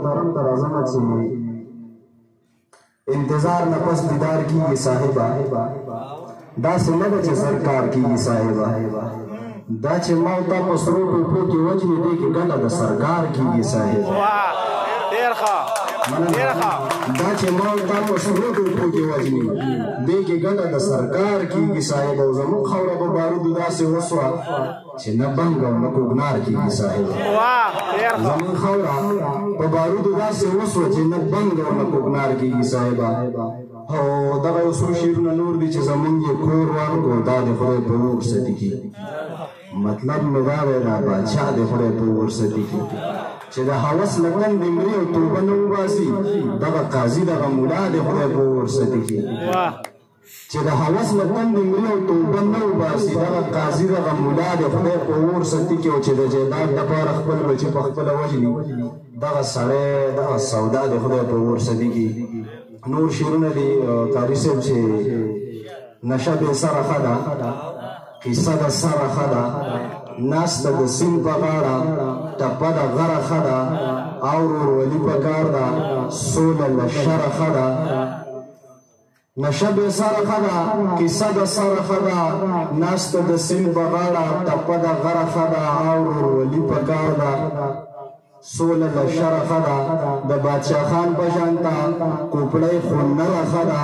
خبرو طرف ته راځم چې انتظار نه پس دیدار کیږي صاحبه داسې نه ده چې سرکار کیږي صاحبه دا چې ما او تا په سرو ټوپو کې وجنې دی کې ګټه د سرکار کیږي صاحبه دا چې ما او تا په سرو ټوپو کې وجنې دی کې ګټه د سرکار کیږي صاحبه او زموږ خاوره په بارودو داسې وسوه چې نه بنګ او نه کوګنار کیږي صاحبه زموږ خاوره په بارودو داسې وسوه چې نه بنګ او نه کوګنار کیږي صاحبه او دغه یو څو شعرونه نور دي چې زمونږ یې کور ورکړو دا د خدای په اور سدي کې مطلب مې دا دی دا باچا د خدای په اور سدي کې چې د هوس له تندې مري او توبه نه وباسي دغه قاضي دغه ملا د خدای په اور سدي کې چې د هوس له تندې مري او توبه نه وباسي دغه قاضي دغه ملا د خدای په اور سدي کې او چې د جیداد لپاره خپل بچي په خپله وژني دغه سړی دغه سودا د خدای په اور سدي کې نور شعرونه دي قاري صاحب چې نشه بې سره ښه ده قصه د سره ښه ده ناسته د سیند په غاړه ټپه د غره ښه ده او ورورولي پکار ده سوله له شره ښه ده نشه بې سره ښه ده قصه د سره ښه ده ناسته د سیند په غاړه ټپه د غره ښه ده او ورورولي پکار ده سوله له شره ښه ده د بادشاه خان په شان ته کوپړۍ خو نره ښه ده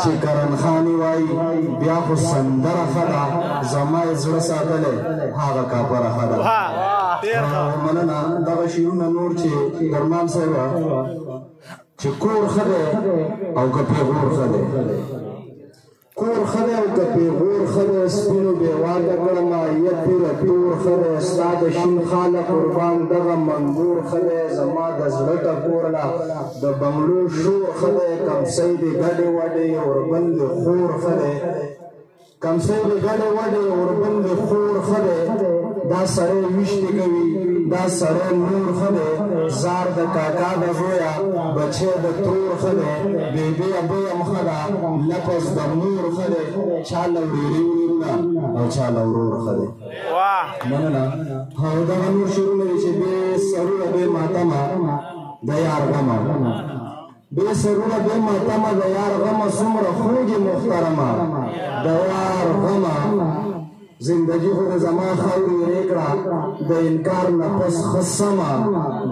چې کرن خاني وایي بیا خو سندره ښه ده زما یې زړه ساتلی هغه کاپره ښه ده مننه دغه شعرونه نور چې درمان صاحب چې کور ښه دی او که پیغور ښه دی کور ښه دی او که پیغور ښه دی سپینو بېواده کړمه یه پیره تور ښه دی ستا د شین خاله قربان دغه منګور ښه دی زما د زړه ټکور له د بنګلو شور ښه دی کمسی د ګډې وډې اوربل د خور ښه دی کمسی د ګډې وډې اوربل د خور ښه دی دا سړی ویشتې کوي دا سړی نور ښه دی زار د کاکا د زویه بچی د ترور ښه دی بیبی ابویم ښه ده لفظ د مور ښه دی چا له ورېرې ورورونه او چا له ورور ښه دی مننه او دغه نور شعرونه دي چې بې سرونه بې ماتمه د یار غمه بې سرونه بې ماتمه د یار غمه څومره خوږې محترمه د یار غمه زندگی خو د زما خاورې ورې کړه د انکار نه پس ښه سمه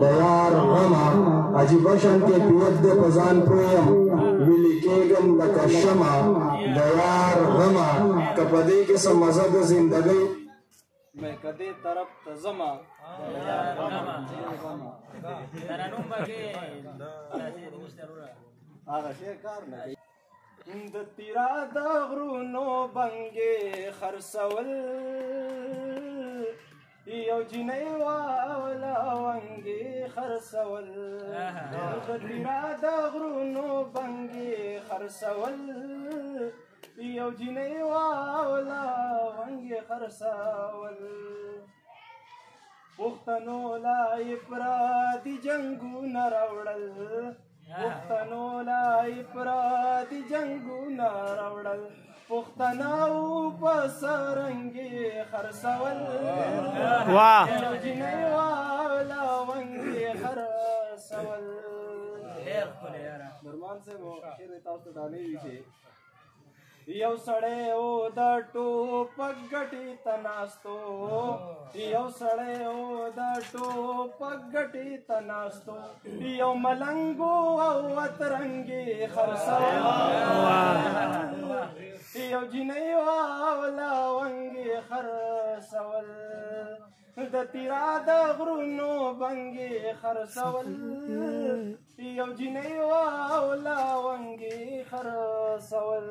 د یار غمه عجیبه شان کیفیت دی په ځان پوه یم ویلې کېږم لکه شمه د یار غمه که په دې کې څه مزه د زندګۍ میں کدے طرف تزما هغه شی کار نه د تیرا د غرونو بنګې خرڅول یو جنۍ واوله ونګې خرڅول د تیرا د غرونو بنګې خرڅول یو جنۍ واوله ونګې خرڅول پښتنو لا افرادي جنګونه راوړل پښتنو لا افرادي جنګونه راوړل پښتنو په سرنګې خرڅول یو جنۍ واوله ونګې خرڅول درمان صاحب شعر تاسو ته ډالۍ وي چې یو سړی و د ټوپک ګټې ته ناستو یو سړی و د ټوپک ګټې ته ناستو یو ملنګو او اترنګې خرڅول یو جنۍ واوله ونګې خرڅول د تیرا د غرونو بنګې خرڅول یو جنۍ واوله ونګې خرڅول